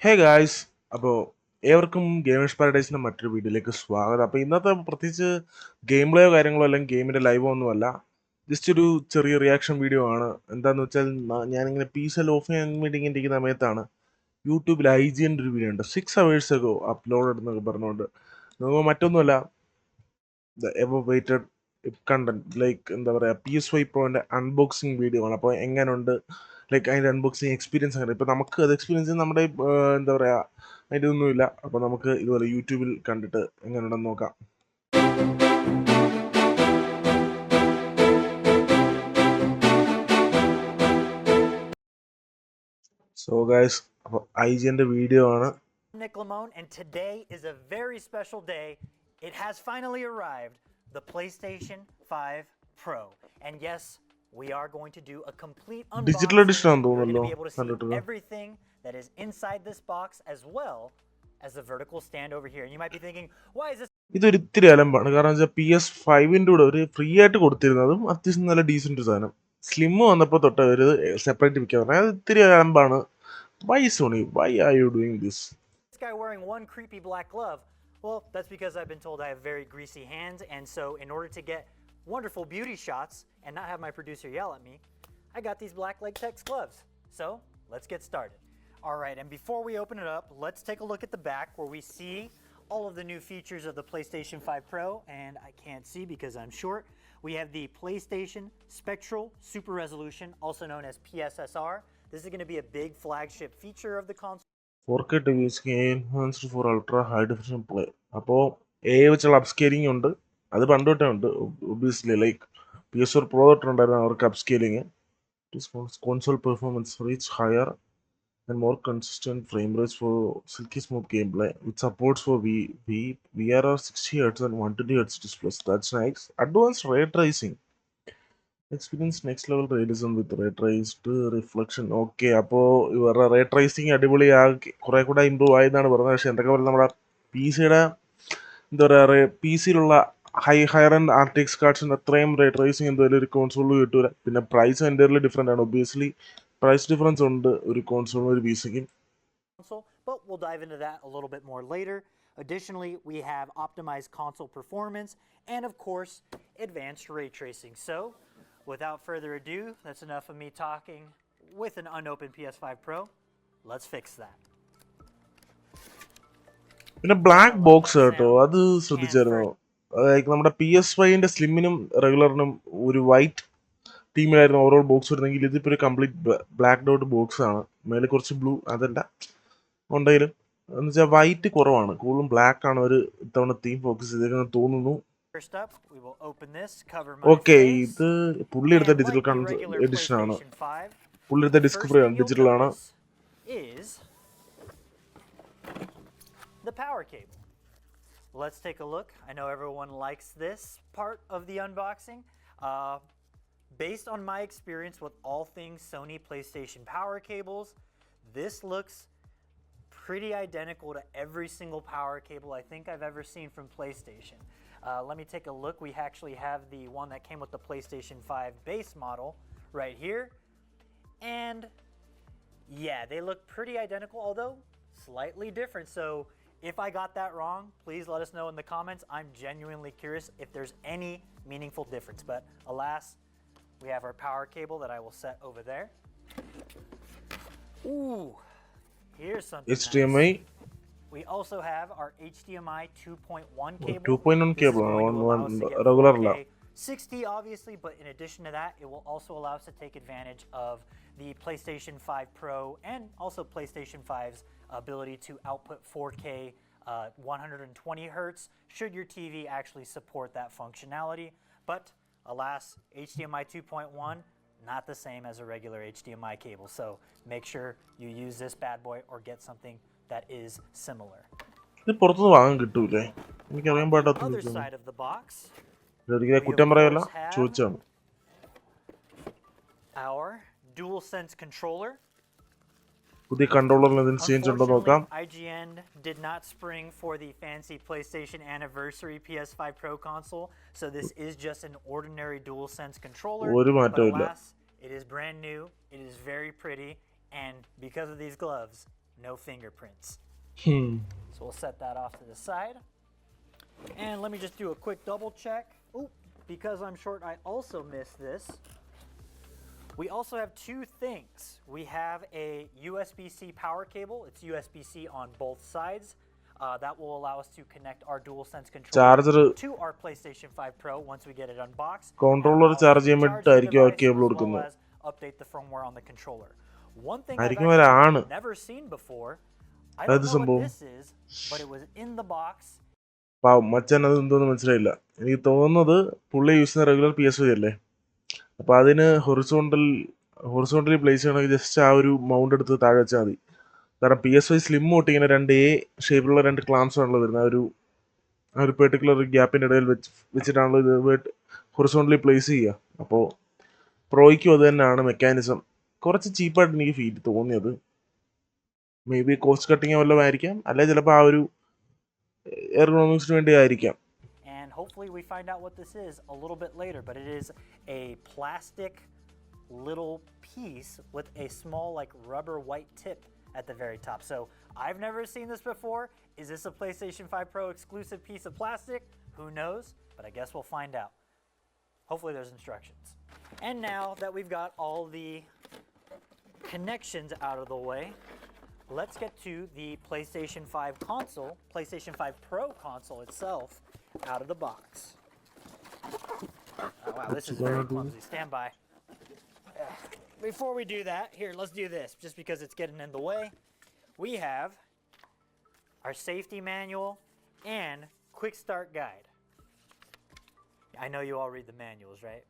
Hey guys, അപ്പോൾ ഏവർക്കും gamers പാരഡൈസിൻ്റെ മറ്റൊരു വീഡിയോയിലേക്ക് സ്വാഗതം. അപ്പോൾ ഇന്നത്തെ പ്രത്യേകിച്ച് ഗെയിം പ്ലേയോ കാര്യങ്ങളോ അല്ലെങ്കിൽ ഗെയിമിൻ്റെ ലൈവോ ഒന്നുമല്ല, ജസ്റ്റ് ഒരു ചെറിയ റിയാക്ഷൻ വീഡിയോ ആണ്. എന്താണെന്ന് വെച്ചാൽ ഞാനിങ്ങനെ പീസെല്ലാം ഓഫ് ചെയ്യാൻ വേണ്ടി ഇങ്ങനെ ഇരിക്കുന്ന സമയത്താണ് യൂട്യൂബിൽ IGN ഒരു വീഡിയോ ഉണ്ട് 6 hours ago അപ്ലോഡ് എന്നൊക്കെ പറഞ്ഞുകൊണ്ട്. നമുക്ക് മറ്റൊന്നുമല്ല, the awaited content, like എന്താ പറയുക, PS5 പ്രോൻ്റെ അൺബോക്സിങ് വീഡിയോ ആണ്. അപ്പോൾ എങ്ങനെയുണ്ട്, ലൈക്ക് അതിൻ്റെ അൺബോക്സിങ് എക്സ്പീരിയൻസ് അങ്ങനെ. ഇപ്പോൾ നമുക്ക് അത് എക്സ്പീരിയൻസ് നമ്മുടെ എന്താ പറയുക, അതിൻ്റെ ഒന്നുമില്ല. അപ്പോൾ നമുക്ക് ഇതുപോലെ യൂട്യൂബിൽ കണ്ടിട്ട് എങ്ങനെയുണ്ടെന്ന് നോക്കാം. സോ ഗൈസ്, അപ്പോൾ IGNൻ്റെ വീഡിയോ ആണ്. Nick Lamone, and today is a very special day. It has finally arrived, the PlayStation 5 Pro. And yes, we are going to do a complete unboxing. Digital edition You're going to be able to see കണ്ടിട്ട് everything that is inside this box, as well as the vertical stand over here. And you might be thinking, why is this? ഇതൊരു ഇത്തിരി അലമ്പാണ്. കാരണം വെച്ചാൽ PS5ൻ്റെ കൂടെ ഒരു free ആയിട്ട് കൊടുത്തിരുന്നതും അത്യാവശ്യം നല്ല ഡീസൻറ്റ് സാധനം. സ്ലിം വന്നപ്പോൾ തൊട്ട് ഒരു സെപ്പറേറ്റ് വിൽക്കാൻ പറഞ്ഞാൽ അത് ഇത്തിരി അലമ്പാണ്. Why Sony? Why are you doing this? This guy wearing one creepy black glove. Well, that's because I've been told I have very greasy hands, and so in order to get wonderful beauty shots and not have my producer yell at me, I got these black latex gloves. So let's get started. All right, and before we open it up, let's take a look at the back where we see all of the new features of the PlayStation 5 Pro, and I can't see because I'm short. We have the PlayStation Spectral Super Resolution, also known as PSSR. This is going to be a big flagship feature of the console. 4K TV enhanced for ultra high definition play. അപ്പോൾ AI വെച്ചുള്ള upscaling ഉണ്ട്. അത് പണ്ട് തൊട്ടേ ഉണ്ട്. Obviously like PS4 Pro തൊട്ടുണ്ടായിരുന്നു അവർക്ക് upscaling. Console performance reach higher and more consistent frame rates for silky smooth gameplay, which supports for VRR 60Hz and 120Hz displays. That's nice. Advanced ray tracing. Experience next level realism with ray traced reflection. Okay, അപ്പോൾ ഇവരുടെ ray tracing അടിപൊളിയാക്കി കുറെ കൂടെ improve ആയെന്നാണ് പറഞ്ഞത്. പക്ഷെ എന്തൊക്കെ പറയുക, നമ്മുടെ PC-യുടെ എന്താ പറയുക, PC-യിലുള്ള ഹയർ ആൻഡ് RTX കാർഡ്സിന് അത്രയും റേ ട്രേസിങ് എന്തായാലും ഒരു കോൺസോളിൽ കിട്ടൂല. പിന്നെ പ്രൈസ് എൻ്റയർലി ഡിഫറെൻ്റ് ആണ്. ഒബ്വിയസ്ലി പ്രൈസ് ഡിഫറൻസ് ഉണ്ട് ഒരു കോൺസോളിനും ഒരു PC-ക്കും. But we'll dive into that a little bit more later. Additionally, we have optimized console performance and, of course, advanced ray tracing. So, without further ado, that's enough of me talking with an unopened PS5 Pro. Let's fix that. പിന്നെ black box കേട്ടോ, അത് ശ്രദ്ധിച്ചായിരുന്നു. അതായത് നമ്മുടെ PS5ൻ്റെ സ്ലിമ്മിനും റെഗുലറിനും ഒരു white ടീമിലായിരുന്നു overall box വരുന്നെങ്കിൽ ഇതിപ്പോൾ ഒരു complete black dot box ആണ്. മേലെ കുറച്ച് ബ്ലൂ അതല്ല ഉണ്ടെങ്കിലും എന്ന് വെച്ചാൽ വൈറ്റ് കുറവാണ്, കൂടുതലും ബ്ലാക്ക് ആണ് ഒരു ഇത്തവണ തീം ഫോക്കസ് ചെയ്തേക്കുന്നത് തോന്നുന്നു. ഓക്കെ, ഇത് പുള്ളി എടുത്ത ഡിജിറ്റൽ എഡിഷൻ ആണ്. പുള്ളി എടുത്ത ഡിസ്കവറി ആണ്, ഡിജിറ്റൽ ആണ്. The power cable. Let's take a look. I know everyone likes this part of the unboxing. Based on my experience with all things Sony PlayStation power cables, this looks pretty identical to every single power cable I think I've ever seen from PlayStation. Let me take a look. We actually have the one that came with the PlayStation 5 base model right here. And yeah, they look pretty identical, although slightly different. So if I got that wrong, please let us know in the comments. I'm genuinely curious if there's any meaningful difference. But alas, we have our power cable that I will set over there. Ooh, here's something HDMI. nice. We also have our HDMI 2.1 cable. 2.1 cable, regular la. 60 obviously, but in addition to that, it will also allow us to take advantage of the PlayStation 5 Pro and also PlayStation 5's ability to output 4K 120 Hertz should your TV actually support that functionality. But alas, HDMI 2.1 not the same as a regular HDMI cable. So make sure you use this bad boy or get something that is similar. ഇത് പുറത്തുനിന്ന് വാങ്ങാൻ കിട്ടൂലേ? എനിക്കറിയാൻ പാടാത്ത കുറ്റം പറയല്ല, ചോദിച്ചാണ്. Our DualSense controller. പുതിയ കൺട്രോളറിൽ എന്തെങ്കിലും ചേഞ്ച് ഉണ്ടോ നോക്കാം. IGN did not spring for the fancy PlayStation Anniversary PS5 Pro console, so this is just an ordinary DualSense controller. ഒരു മാറ്റവും ഇല്ല. It is brand new, it is very pretty, and because of these gloves, no fingerprints. Hmm. So we'll set that off to the side. And let me just do a quick double check. Oh, because I'm short, I also missed this. We also have two things. We have a USB-C power cable. It's USB-C on both sides. That will allow us to connect our DualSense controller Charger to our PlayStation 5 Pro once we get it unboxed. controller charge ചെയ്യാൻ വേണ്ടിയിട്ടായിരിക്കും ആ cable കൊടുക്കുന്നത്. As update the firmware on the controller. One thing I've ആയിരിക്കും actually അവരാണ്. never seen before. I don't know what this is, but it was in the box. പാവം മച്ചാൻ അത് എന്തോന്ന് മനസ്സിലായില്ല. എനിക്ക് തോന്നുന്നത് പുള്ളി യൂസ് ചെയ്യുന്ന റെഗുലർ PS5 അല്ലേ. അപ്പോൾ അതിന് ഹൊറിസോണ്ടലി പ്ലേസ് ചെയ്യണമെങ്കിൽ ജസ്റ്റ് ആ ഒരു മൗണ്ട് എടുത്ത് താഴെ വെച്ചാൽ മതി. കാരണം PS5 സ്ലിം തൊട്ട് ഇങ്ങനെ രണ്ട് ഷേപ്പിലുള്ള രണ്ട് ക്ലാംസ് ആണല്ലോ വരുന്നത്. ആ ഒരു പെർട്ടിക്കുലർ ഗ്യാപ്പിൻ്റെ ഇടയിൽ വെച്ചിട്ടാണല്ലോ ഇത് ഹൊറിസോണ്ടലി പ്ലേസ് ചെയ്യുക. അപ്പോൾ പ്രോയ്ക്കും അത് തന്നെയാണ് മെക്കാനിസം. കുറച്ച് ചീപ്പായിട്ട് എനിക്ക് തോന്നിയത്. മേ ബി കോസ്റ്റ് കട്ടിങ് വല്ലതും ആയിരിക്കാം, അല്ലെ ചിലപ്പോൾ ആ ഒരു എർഗണോമിക്സിന് വേണ്ടി ആയിരിക്കാം. And hopefully we find out what this is a little bit later, but it is a plastic little piece with a small like rubber white tip at the very top. So I've never seen this before. Is this a PlayStation 5 Pro exclusive piece of plastic? Who knows? But I guess we'll find out. Hopefully there's instructions. And now that we've got all the connections out of the way, let's get to the PlayStation 5 console, PlayStation 5 Pro console itself, out of the box. Oh wow, this is very clumsy. Stand by. Before we do that, here, let's do this, just because it's getting in the way. We have our safety manual and quick start guide. I know you all read the manuals, right?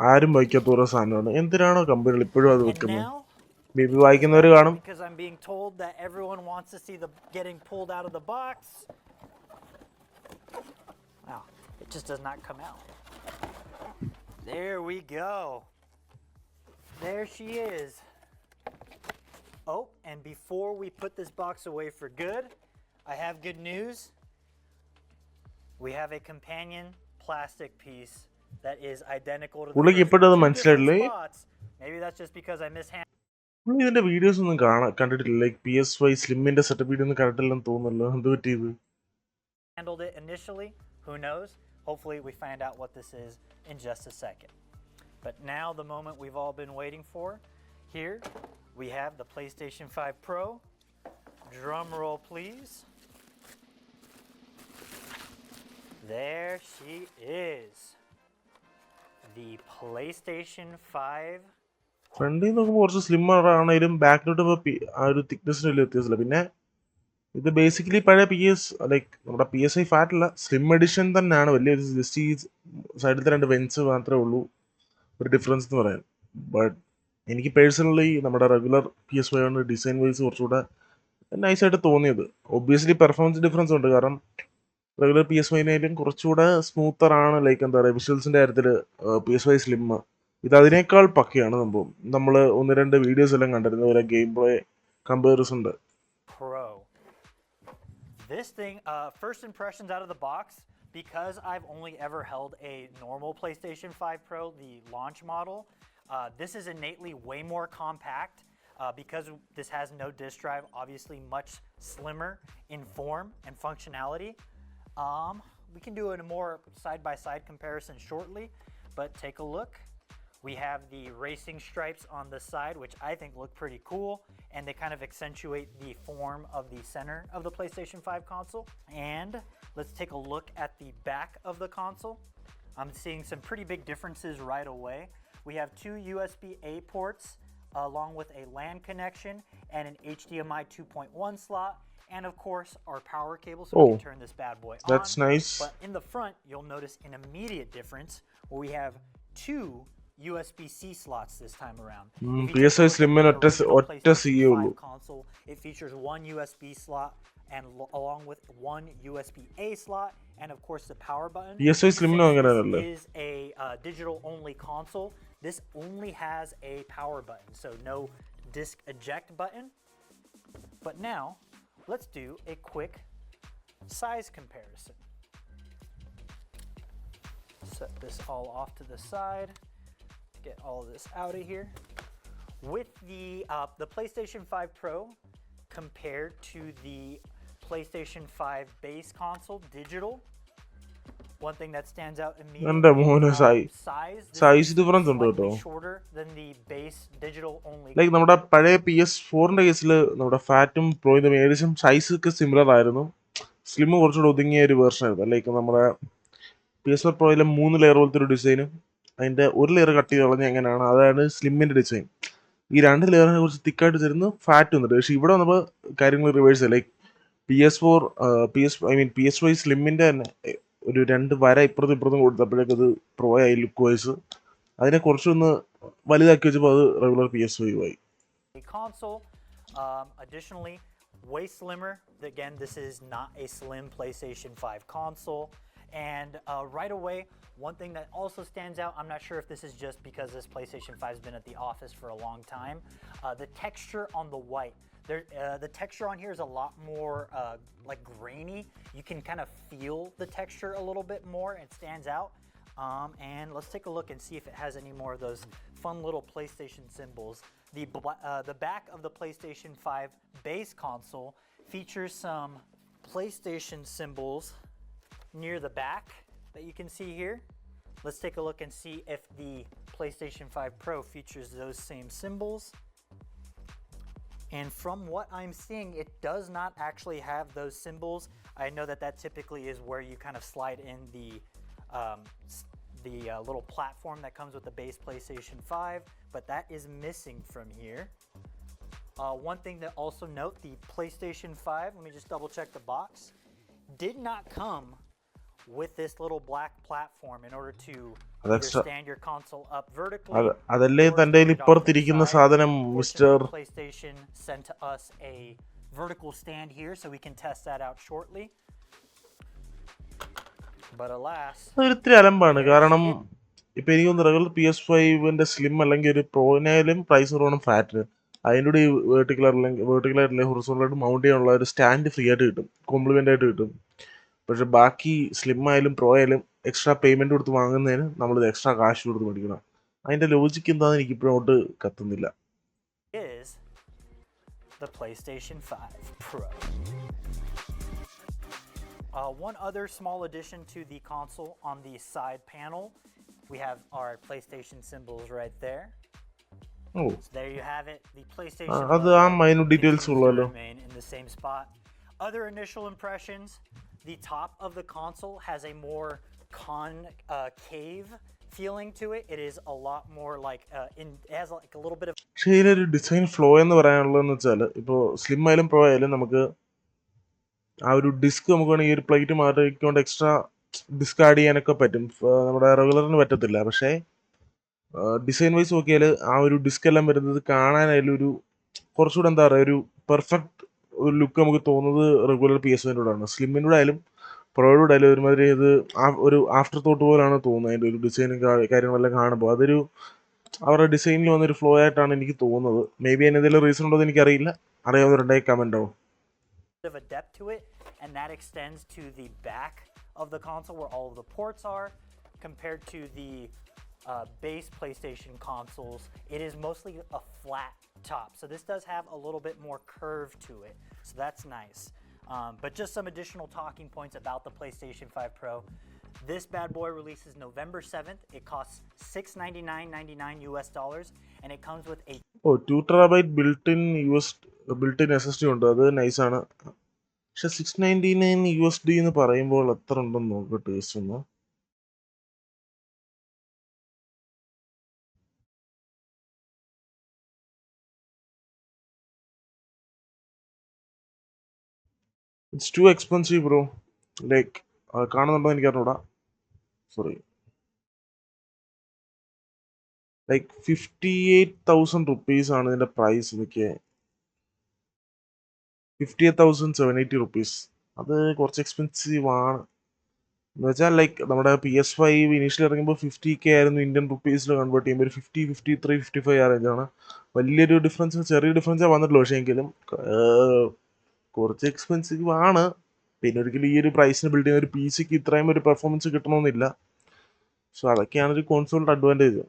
ആരും വായിക്കാത്ത ഓരോ സാധനമാണ്. എന്തിനാണോ കമ്പനികൾ ഇപ്പോഴും അത് And വെക്കുന്നത്? now, may be വായിക്കുന്നവർ കാണും. because I'm being told that everyone wants to see the getting pulled out of the box. Wow, it just does not come out. There we go. There she is. Oh, and before we put this box away for good, I have good news. We have a companion plastic piece that is identical to the പുള്ളിക്ക് first ഇപ്പോഴും അത് two different മനസ്സിലായില്ലേ? spots. Maybe that's just because I mishandled. പുള്ളി ഇതിന്റെ videos ഒന്നും കണ്ടിട്ടില്ല. Like PS5 സ്ലിമ്മിന്റെ setup video ഒന്നും കണ്ടിട്ടില്ലെന്ന് തോന്നുന്നല്ലോ. എന്ത് പറ്റിയത്? Handled it initially. Who knows? Hopefully we find out what this is in just a second. But now the moment we've all been waiting for. Here we have the PlayStation 5 Pro. Drum roll please. There she is. The PlayStation 5. ഫ്രണ്ടിൽ നോക്കുമ്പോൾ കുറച്ച് slimmer ആണെങ്കിലും ബാക്കിലോട്ട് ആ ഒരു തിക്നെസ്സിന് വലിയ വ്യത്യാസമില്ല. പിന്നെ ഇത് ബേസിക്കലി പഴയ ലൈക്ക് നമ്മുടെ PS5 ഫാറ്റ് അല്ല, സ്ലിം എഡിഷൻ തന്നെയാണ്. വലിയ ജസ്റ്റ് ഈ സൈഡിലത്തെ രണ്ട് വെൻസ് മാത്രമേ ഉള്ളൂ ഒരു ഡിഫറൻസ് എന്ന് പറയാൻ. ബട്ട് എനിക്ക് പേഴ്സണലി നമ്മുടെ റെഗുലർ PS5 ഡിസൈൻ വൈസ് കുറച്ചുകൂടെ നൈസായിട്ട് തോന്നിയത്. ഒബ്വിയസ്ലി പെർഫോമൻസ് ഡിഫറൻസ് ഉണ്ട്, കാരണം റെഗുലർ PS5 കുറച്ചുകൂടെ സ്മൂത്തർ ആണ്. ലൈക്ക് എന്താ പറയുക, വിഷ്വൽസിൻ്റെ കാര്യത്തിൽ PS5 സ്ലിം ഇത് അതിനേക്കാൾ പക്കയാണ് സംഭവം. നമ്മൾ ഒന്ന് രണ്ട് വീഡിയോസ് എല്ലാം കണ്ടിരുന്ന പോലെ ഗെയിം പ്ലേ കമ്പാരിസൺ ഉണ്ട്. Pro. This thing, first impressions out of the box, because I've only ever held a normal PlayStation 5 Pro, the launch model, this is innately way more compact. Because this has no disk drive, obviously much slimmer in form and functionality. We can do a more side-by-side comparison shortly, but take a look. We have the racing stripes on the side, which I think look pretty cool, and they kind of accentuate the form of the center of the PlayStation 5 console. And let's take a look at the back of the console. I'm seeing some pretty big differences right away. We have two USB-A ports, along with a LAN connection and an HDMI 2.1 slot, and of course our power cable, so we can turn this bad boy on. That's nice. But in the front, you'll notice an immediate difference where we have two USB-C slots this time around. PS5 സ്ലിമ്മിന് ഒറ്റ CE ഉള്ളൂ. Console, it features one USB slot and along with one USB-A slot, and of course the power button. PS5 സ്ലിമ്മിന് അങ്ങനെയല്ലേ? This is a digital only console. This only has a power button, so no disk eject button. But now, let's do a quick size comparison. Set this all off to the side. Get all of this out of here. With the PlayStation 5 Pro, compared to the PlayStation 5 base console digital. One thing that stands out എൻ്റെ immediately, മോനെ size. This size is difference ഉണ്ട് slightly കേട്ടോ. shorter than the base digital only. Like നമ്മുടെ പഴയ PS4ന്റെ കേസിൽ നമ്മുടെ ഫാറ്റും പ്രോയും ഏകദേശം size ഒക്കെ സിമിലർ ആയിരുന്നു. സ്ലിം കുറച്ചുകൂടെ ഒതുങ്ങിയ ഒരു വേർഷൻ ആയിരുന്നു. ലൈക്ക് നമ്മുടെ PS4 പ്രോയിലെ 3 ലെയർ പോലത്തെ ഒരു ഡിസൈനും അതിന്റെ ഒരു ലെയർ കട്ട് ചെയ്ത് കളഞ്ഞ എങ്ങനെയാണ് അതാണ് സ്ലിമ്മിന്റെ ഡിസൈൻ. ഈ 2 ലെയറിനെ കുറച്ച് തിക്കായിട്ട് തരുന്നു, ഫാറ്റ് വന്നിട്ട്. പക്ഷെ ഇവിടെ വന്നപ്പോൾ കാര്യങ്ങൾ റിവേഴ്സ്. ലൈക്ക് PS4 PS5 സ്ലിമ്മിന്റെ തന്നെ ഒരു 2 വര ഇപ്പുറത്തും ഇപ്പുറത്തും കൊടുത്തപ്പോഴേക്കും അത് പ്രോ ആയി ലുക്ക് വൈസ്. അതിനെ കുറച്ചൊന്ന് വലുതാക്കി വെച്ചപ്പോൾ അത് റെഗുലർ PS5 ആയി. Console. Additionally, way slimmer. Again, this is not a slim PlayStation 5 console. And right away, one thing that also stands out, I'm not sure if this is just because this PlayStation 5 has been at the office for a long time, the texture on the white. The texture on here is a lot more like grainy. You can kind of feel the texture a little bit more. It stands out. And let's take a look and see if it has any more of those fun little PlayStation symbols. The back of the PlayStation 5 base console features some PlayStation symbols near the back that you can see here. Let's take a look and see if the PlayStation 5 Pro features those same symbols. And from what I'm seeing, it does not actually have those symbols. I know that typically is where you kind of slide in the little platform that comes with the base PlayStation 5, but that is missing from here. One thing to also note, the PlayStation 5, let me just double check the box, did not come with this little black platform in order to stand your console up vertically. അതല്ലേ തന്റെ ഇപ്പുറത്തിരിക്കുന്ന സാധനം mister. PlayStation sent us a vertical stand here, so we can test that out shortly. But alas, ഒരിത്തിരി അലമ്പാണ്. കാരണം ഇപ്പൊ എനിക്ക് തോന്നുന്നു regular PS5ന്റെ slim അല്ലെങ്കിൽ ഒരു പ്രോനായാലും പ്രൈസ് കുറവാണ് ഫാറ്റിന്. അതിൻ്റെ കൂടെ ഈ വെർട്ടിക്കലായിട്ടില്ല ഹൊറിസോണ്ടലായിട്ട് മൗണ്ട് ചെയ്യാനുള്ള ഒരു സ്റ്റാൻഡ് ഫ്രീ ആയിട്ട് കിട്ടും, കോംപ്ലിമെന്റ് ആയിട്ട് കിട്ടും. പക്ഷെ ബാക്കി സ്ലിം ആയാലും പ്രോ ആയാലും എക്സ്ട്രാ പേയ്മെന്റ് കൊടുത്ത് വാങ്ങുന്നതിന് നമ്മളിത് എക്സ്ട്രാ കാശ് കൊടുത്ത് മേടിക്കണം. അതിന്റെ ലോജിക്ക് എന്താണെന്ന് എനിക്ക് ഇപ്പോഴോട്ട് കത്തുന്നില്ല. is the PlayStation 5 Pro. One other small addition to the console on the side panel, we have our PlayStation symbols right there. Oh, so there you have it. The PlayStation അത് ആ minute details ഉള്ളല്ലോ. remain in the same spot. Other initial impressions, the top of the console has a more concave feeling to it. It is a lot more like it has like a little bit of. പക്ഷേ ഇതിലൊരു design flow എന്ന് പറയാനുള്ളതെന്ന് വെച്ചാൽ ഇപ്പോൾ slim ആയാലും pro ആയാലും നമുക്ക് ആ ഒരു ഡിസ്ക് നമുക്ക് വേണമെങ്കിൽ ഒരു പ്ലേറ്റ് മാറ്റിക്കൊണ്ട് എക്സ്ട്രാ ഡിസ്ക് ആഡ് ചെയ്യാനൊക്കെ പറ്റും. നമ്മുടെ റെഗുലറിന് പറ്റത്തില്ല. പക്ഷേ ഡിസൈൻ വൈസ് നോക്കിയാൽ ആ ഒരു ഡിസ്ക് എല്ലാം വരുന്നത് കാണാനായാലും ഒരു കുറച്ചുകൂടെ എന്താ പറയുക ഒരു പെർഫെക്റ്റ് ഒരു ലുക്ക് നമുക്ക് തോന്നുന്നത് റെഗുലർ PS5ൻ്റെ കൂടെയാണ്. സ്ലിമ്മിൻ്റെ കൂടെ ആയാലും പ്രൊയുടെ ആയാലും ഒരുമാതിരി ഇത് ഒരു ആഫ്റ്റർ തോട്ട് പോലാണ് തോന്നുന്നത്. അതിൻ്റെ ഒരു ഡിസൈനും കാര്യങ്ങളെല്ലാം കാണുമ്പോൾ അതൊരു അവരുടെ ഡിസൈനിൽ വന്നൊരു ഫ്ലോ ആയിട്ടാണ് എനിക്ക് തോന്നുന്നത്. മേ ബി അതിന് എന്തെങ്കിലും റീസൺ ഉണ്ടോ എന്ന് എനിക്കറിയില്ല. അറിയാവുന്നവരുണ്ടെങ്കിൽ കമൻ്റ് ആവും. Of a depth to it, and that extends to the back of the console where all of the ports are, compared to the base PlayStation consoles. It is mostly a flat top, so this does have a little bit more curve to it, so that's nice. But just some additional talking points about the PlayStation 5 Pro. This bad boy releases November 7th. It costs $699.99 and it comes with a 2 TB built-in SSD ഉണ്ട്. അത് നൈസാണ്. പക്ഷെ $699 എന്ന് പറയുമ്പോൾ എത്ര ഉണ്ടെന്ന് നോക്കട്ടെ just ഒന്ന്. It's too expensive bro. Like കാണുന്നുണ്ടോ എനിക്ക് അറിഞ്ഞൂടാ. സോറി. ലൈക്ക് 58,000 rupees ആണ് ഇതിന്റെ പ്രൈസ്. ഇതൊക്കെ 58,780 rupees. അത് കുറച്ച് എക്സ്പെൻസീവ് ആണ് എന്ന് വെച്ചാൽ ലൈക്ക് നമ്മുടെ PS5 ഇനീഷ്യലി ഇറങ്ങുമ്പോൾ 50K ആയിരുന്നു. ഇന്ത്യൻ റുപ്പീസിൽ കൺവേർട്ട് ചെയ്യുമ്പോൾ ഒരു 50, 53, 55 ആ റേഞ്ചാണ്. വലിയൊരു ഡിഫറൻസ്, ചെറിയ ഡിഫറൻസേ വന്നിട്ടുള്ളൂ. പക്ഷേ എങ്കിലും കുറച്ച് എക്സ്പെൻസീവ് ആണ്. പിന്നെ ഒരിക്കലും ഈ ഒരു പ്രൈസിന് ബിൽഡ് ചെയ്യുന്ന ഒരു PC-ക്ക് ഇത്രയും ഒരു പെർഫോമൻസ് കിട്ടണമെന്നില്ല. സോ അതൊക്കെയാണ് ഒരു കോൺസോളിൻ്റെ അഡ്വാൻറ്റേജ്.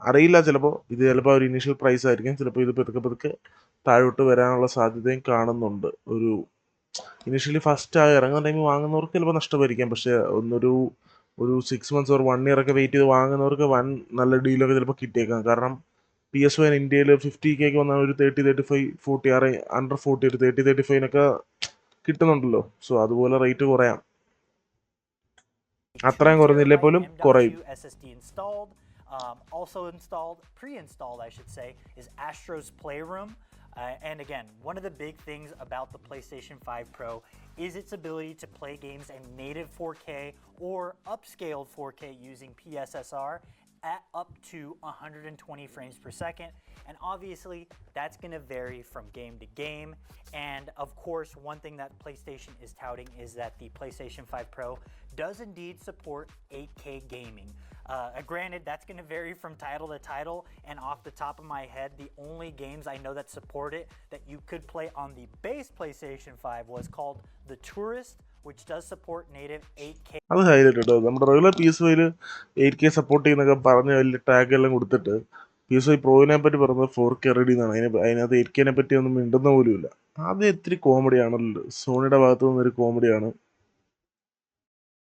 അറിയില്ല, ചിലപ്പോൾ ഒരു ഇനീഷ്യൽ പ്രൈസ് ആയിരിക്കും, ചിലപ്പോൾ ഇത് പതുക്കെ താഴോട്ട് വരാനുള്ള സാധ്യതയും കാണുന്നുണ്ട്. ഒരു ഇനിഷ്യലി ഫസ്റ്റ് ഇറങ്ങുന്ന ടൈമിൽ വാങ്ങുന്നവർക്ക് ചിലപ്പോൾ നഷ്ടമായിരിക്കാം. പക്ഷേ ഒരു 6 months or 1 year ഒക്കെ വെയിറ്റ് ചെയ്ത് വാങ്ങുന്നവർക്ക് നല്ല ഡീലൊക്കെ ചിലപ്പോൾ കിട്ടിയേക്കാം. കാരണം PS5 ഇന്ത്യയിൽ 50K വന്നാൽ ഒരു 30-35 40 അണ്ടർ 40 ഒരു 30-35 കിട്ടുന്നുണ്ടല്ലോ. സോ അതുപോലെ റേറ്റ് കുറയാം. അത്രയും കുറഞ്ഞില്ലേ പോലും കുറയും. M.2 SSD installed. Also installed, pre-installed, I should say, is Astro's Playroom. And again, one of the big things about the PlayStation 5 Pro is its ability to play games in native 4K or upscaled 4K using PSSR at up to 120 frames per second. And obviously, that's going to vary from game to game. And of course, one thing that PlayStation is touting is that the PlayStation 5 Pro does indeed support 8K gaming. Granted, that's going to vary from title to title, and off the top of my head, the only games I know that support it that you could play on the base PlayStation 5 was called The Tourist, which does support native 8K. അത് highlight കേട്ടോ. നമ്മുടെ regular PS5 8K support ചെയ്യുന്നൊക്കെ പറഞ്ഞ് വലിയ tag എല്ലാം കൊടുത്തിട്ട് PS5 പ്രോവിനെ പറ്റി പറയുന്നത് 4K ready എന്നാണ്. അതിനകത്ത് 8K പറ്റി ഒന്നും മിണ്ടുന്ന പോലുമില്ല. അത് ഇത്തിരി കോമഡിയാണല്ലോ. സോണിയുടെ ഭാഗത്തു നിന്നൊരു കോമഡിയാണ്.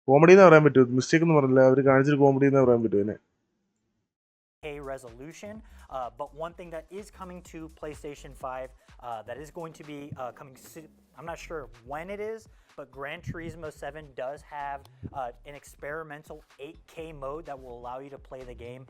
കോമഡി എന്ന് പറയാൻ പറ്റുമോ? മിസ്റ്റേക്ക് എന്ന് പറഞ്ഞില്ല, അവർ കാണിച്ചൊരു കോമഡി എന്ന് പറയാൻ പറ്റുമോ അതിനെ? Resolution, but one thing that is coming to PlayStation 5 that is going to be coming soon, I'm not sure when it is, but Gran Turismo 7 does have an experimental 8K mode that will allow you to play the game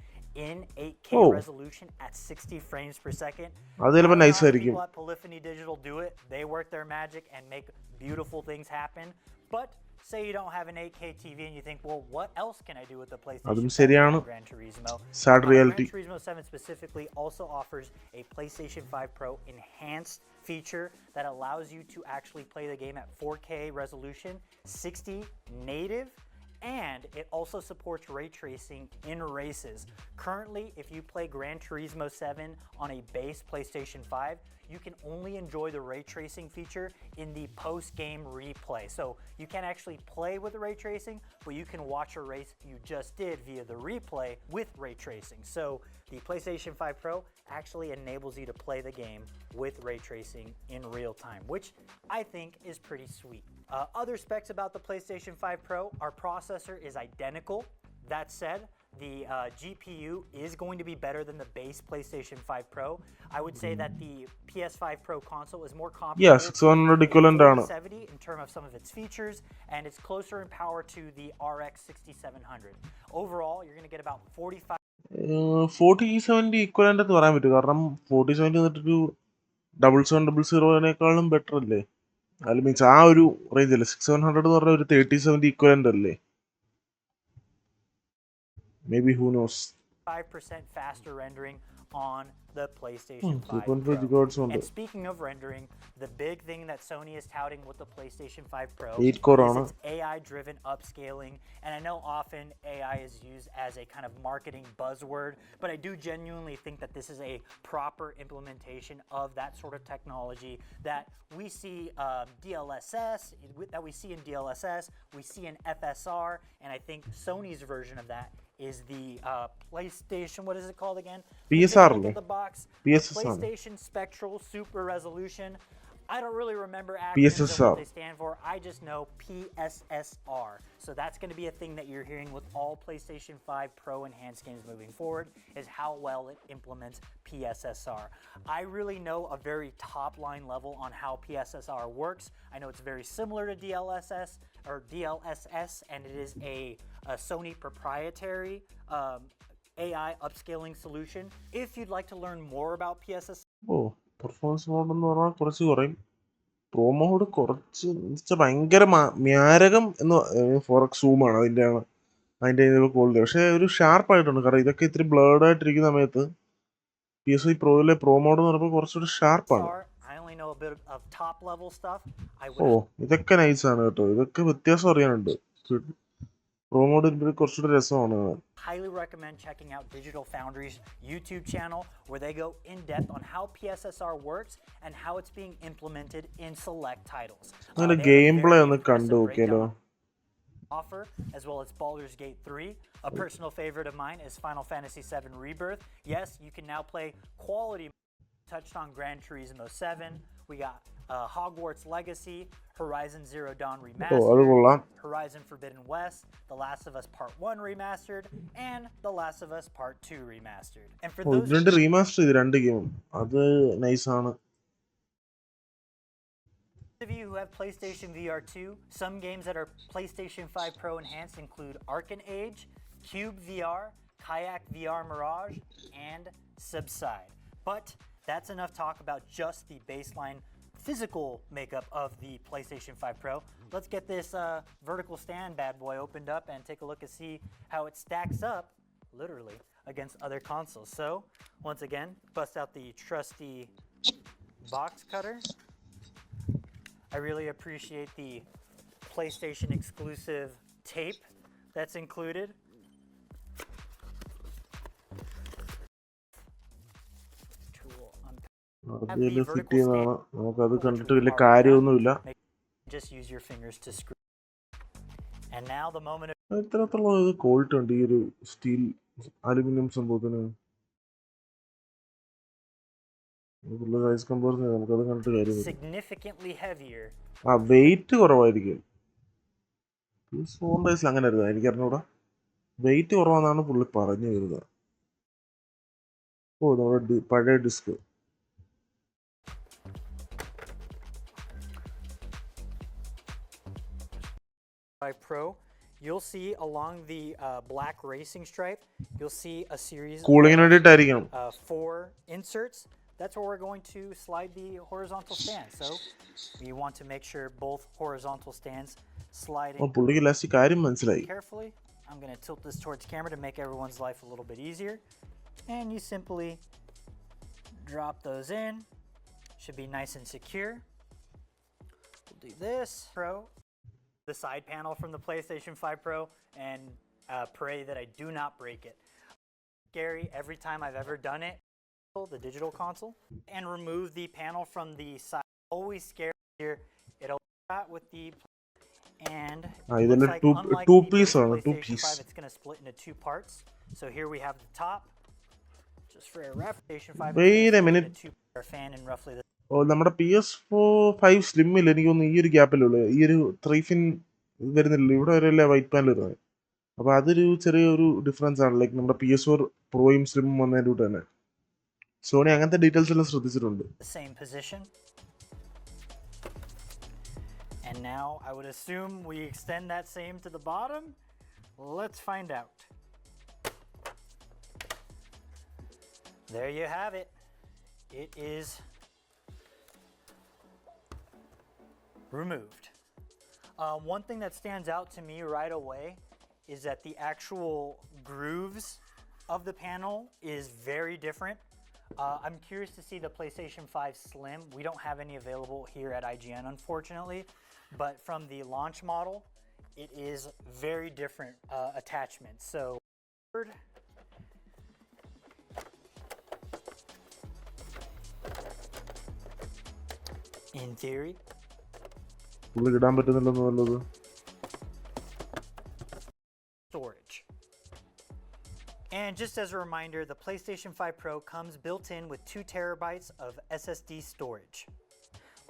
in 8K resolution at 60 frames per second. അത് ചിലപ്പോൾ nice ആയിരിക്കും. People at Polyphony Digital do it. They work their magic and make beautiful things happen. But say you don't have an 8K TV and you think, well, what else can I do with the PlayStation 5 Gran Turismo? Sad reality. Gran Turismo 7 specifically also offers a PlayStation 5 Pro enhanced feature that allows you to actually play the game at 4K resolution, 60 native, and it also supports ray tracing in races. Currently, if you play Gran Turismo 7 on a base PlayStation 5, you can only enjoy the ray tracing feature in the post-game replay. So you can't actually play with the ray tracing, but you can watch a race you just did via the replay with ray tracing. So the PlayStation 5 Pro actually enables you to play the game with ray tracing in real time, which I think is pretty sweet. Other specs about the PlayStation 5 Pro, our processor is identical. That said, the GPU is going to be better than the base PlayStation 5 Pro. I would say that the PS5 Pro console is more comparable to the 4070 in terms of some of its features, and it's closer in power to the RX 6700. Overall, you're going to get about 45. 4070 equivalent എന്ന് പറയാൻ പറ്റും. കാരണം 4070 എന്നിട്ടൊരു 7700 better അല്ലേ? അത് means ആ ഒരു range അല്ലേ? 6700 എന്ന് പറഞ്ഞാൽ ഒരു 3070 equivalent അല്ലേ? Maybe, who knows? 5% faster rendering on the PlayStation 5 2.5 Pro. GHz ഉണ്ട്. And speaking of rendering, the big thing that Sony is touting with the PlayStation 5 Pro 8-core is ആണ്. its AI-driven upscaling. And I know often AI is used as a kind of marketing buzzword, but I do genuinely think that this is a proper implementation of that sort of technology that we see DLSS, that we see in DLSS, we see in FSR, and I think Sony's version of that is the PlayStation, what is it called again? PSR. The box. PSR. PlayStation Spectral Super Resolution. I don't really remember acronyms PSSR. of what they stand for. I just know PSSR. So that's going to be a thing that you're hearing with all PlayStation 5 Pro enhanced games moving forward, is how well it implements PSSR. I really know a very top line level on how PSSR works. I know it's very similar to DLSS, and it is a Sony proprietary AI upscaling solution. If you'd like to learn more about PSSR, performance mode എന്ന് പറഞ്ഞാൽ കുറച്ച് കുറയും. Pro mode കുറച്ച് ഭയങ്കര മ്യാരകം എന്ന് 4x സൂമാണ് അതിൻ്റെ quality. പക്ഷേ ഒരു ഷാർപ്പായിട്ടുണ്ട്. കാരണം ഇതൊക്കെ ഇത്തിരി ബ്ലേഡ് ആയിട്ടിരിക്കുന്ന സമയത്ത് PS5 പ്രോയിലെ പ്രോ മോഡ് എന്ന് പറയുമ്പോൾ കുറച്ചുകൂടി ഷാർപ്പാണ്. ഇതൊക്കെ നൈസാണ് കേട്ടോ. ഇതൊക്കെ വ്യത്യാസം അറിയാനുണ്ട്. പ്രോ മോഡ് കുറച്ചുകൂടി രസമാണ്. Highly recommend checking out Digital Foundry's YouTube channel, where they go in depth on how PSSR works and how it's being implemented in select titles. Gameplay ഒന്ന് കണ്ടു നോക്കിയാലോ. Offer, as well as Baldur's Gate 3. A personal favorite of mine is Final Fantasy VII Rebirth. Yes, you can now play quality. touched on Gran Turismo 7. We got Hogwarts Legacy, Horizon Zero Dawn അത് Remastered, കൊള്ളാം. Horizon Forbidden West, The Last of Us Part 1 Remastered, and The Last of Us Part 2 Remastered. And for those ഇതിന്റെ remaster ചെയ്ത് 2 ഗെയിമും അത് നൈസാണ്. of you who have PlayStation VR 2, some games that are PlayStation 5 Pro enhanced include Arcan Age, Cube VR, Kayak VR Mirage, and Subside. But that's enough talk about just the baseline physical makeup of the PlayStation 5 Pro. Let's get this vertical stand bad boy opened up and take a look and see how it stacks up, literally, against other consoles. So, once again, bust out the trusty box cutter. I really appreciate the PlayStation exclusive tape that's included. അതിൽ fit ചെയ്യുന്നതാണ്. നമുക്കത് കണ്ടിട്ട് വലിയ കാര്യമൊന്നുമില്ല. Just use your fingers to screw. And now the moment of എത്രത്തോളം ഇത് quality ഉണ്ട് ഈ ഒരു സ്റ്റീൽ അലുമിനിയം സംഭവത്തിന്. സൈസ് കമ്പയർ ചെയ്ത് നമുക്കത് കണ്ടിട്ട് കാര്യമില്ല. significantly heavier. വെയിറ്റ് കുറവായിരിക്കും. PS4 അങ്ങനെ ആയിരുന്നു, എനിക്കറിഞ്ഞൂടാ. വെയിറ്റ് കുറവാണെന്നാണ് പുള്ളി പറഞ്ഞു വരുന്നത്. ഓ, നമ്മുടെ പഴയ disk. Pro, you'll see along the black racing stripe, you'll see a series കൂളിങ്ങിന് വേണ്ടിയിട്ടായിരിക്കണം. 4 inserts. That's where we're going to slide the horizontal stand. So we want to make sure both horizontal stands slide in പുള്ളിക്ക് last കാര്യം മനസ്സിലായി. carefully. I'm going to tilt this towards camera to make everyone's life a little bit easier. And you simply drop those in. Should be nice and secure. We'll do this. Pro. The side panel from the PlayStation 5 Pro and pray that I do not break it. Scary every time I've ever done it. The digital console and remove the panel from the side. Always scary here. It'll start with the and it looks like unlike the PlayStation 5, it's going to split into 2 parts. So here we have the top. Just for a PlayStation 5, Wait a minute. 2 fan and roughly the നമ്മുടെ PS5 സ്ലിമ്മിൽ എനിക്കൊന്ന് ഈ ഒരു ഗ്യാപ്പിലുള്ളൂ. ഈ ഒരു 3 fin വരുന്നില്ല. ഇവിടെ വരെയല്ലേ white panel വരുന്നത്. അപ്പോൾ അതൊരു ചെറിയൊരു ഡിഫറൻസ് ആണ്. ലൈക്ക് നമ്മുടെ PS4 പ്രോയും സ്ലിമ്മും വന്നതിൻ്റെ കൂടെ തന്നെ സോണി അങ്ങനത്തെ ഡീറ്റെയിൽസ് എല്ലാം ശ്രദ്ധിച്ചിട്ടുണ്ട്. same position. And now I would assume we extend that same to the bottom. Let's find out. There you have it. It is removed. One thing that stands out to me right away is that the actual grooves of the panel is very different. I'm curious to see the PlayStation 5 Slim. We don't have any available here at IGN, unfortunately, but from the launch model, it is very different attachment. So, in theory, ഇടാൻ പറ്റുന്നില്ലെന്ന് നല്ലത്. storage. And just as a reminder, the PlayStation 5 Pro comes built in with 2 terabytes of SSD storage.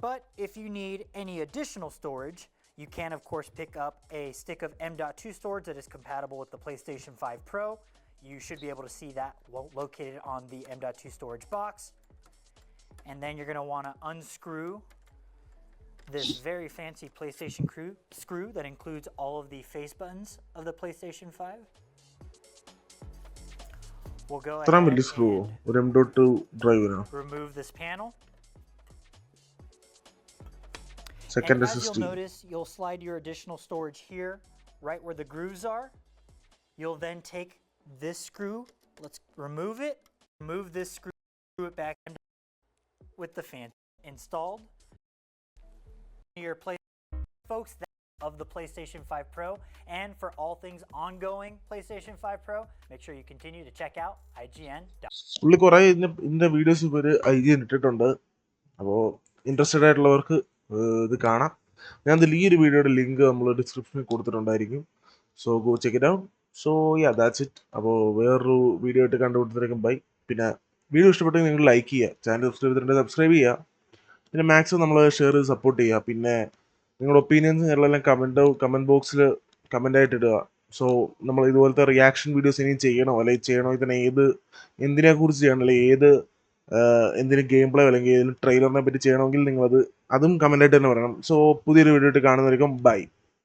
But if you need any additional storage, you can of course pick up a stick of M.2 storage that is compatible with the PlayStation 5 Pro. You should be able to see that located on the M.2 storage box. And then you're going to want to unscrew this very fancy PlayStation screw that includes all of the face buttons of the PlayStation 5. We'll go ahead and ഒരു M.2 ഡ്രൈവിനാ. remove this panel. Second and as SSD. you'll notice, you'll slide your additional storage here, right where the grooves are. You'll then take this screw. Let's remove it. Remove this screw, screw it back in with the fan installed. Your play, folks, that of the PlayStation 5 Pro, and for all things ongoing PlayStation 5 Pro, make sure you continue to check out IGN. പുള്ളി കുറേ ഇതിൻ്റെ videos ഇവർ IGN ഇട്ടിട്ടുണ്ട്. അപ്പോൾ interested ആയിട്ടുള്ളവർക്ക് ഇത് കാണാം. ഞാൻ ഈ ഒരു വീഡിയോയുടെ ലിങ്ക് നമ്മൾ ഡിസ്ക്രിപ്ഷനിൽ കൊടുത്തിട്ടുണ്ടായിരിക്കും. So go check it out. So yeah that's it. അപ്പോൾ വേറൊരു വീഡിയോ ആയിട്ട് കണ്ടുപിടിച്ചിരിക്കും. ബൈ. പിന്നെ വീഡിയോ ഇഷ്ടപ്പെട്ടെങ്കിൽ നിങ്ങൾ ലൈക്ക് ചെയ്യുക, ചാനൽ സബ്സ്ക്രൈബ് ചെയ്തിട്ടുണ്ടെങ്കിൽ സബ്സ്ക്രൈബ് ചെയ്യുക, പിന്നെ മാക്സിമം നമ്മൾ ഷെയർ ചെയ്ത് സപ്പോർട്ട് ചെയ്യുക. പിന്നെ നിങ്ങളുടെ ഒപ്പീനിയൻസ് എല്ലാം കമൻറ്റ് ബോക്സിൽ കമൻ്റായിട്ട് ഇടുക. സോ നമ്മൾ ഇതുപോലത്തെ റിയാക്ഷൻ വീഡിയോസ് ഇനിയും ചെയ്യണോ, അല്ലെങ്കിൽ ചെയ്യണോ, ഇതിനെ എന്തിനെക്കുറിച്ച് ചെയ്യണം, അല്ലെങ്കിൽ എന്തിനും ഗെയിം പ്ലേ അല്ലെങ്കിൽ ഏതെങ്കിലും ട്രെയിലറിനെ പറ്റി ചെയ്യണമെങ്കിൽ നിങ്ങളത് അതും കമൻ്റായിട്ട് തന്നെ പറയണം. സോ പുതിയൊരു വീഡിയോ ആയിട്ട് കാണുന്നതായിരിക്കും. ബൈ.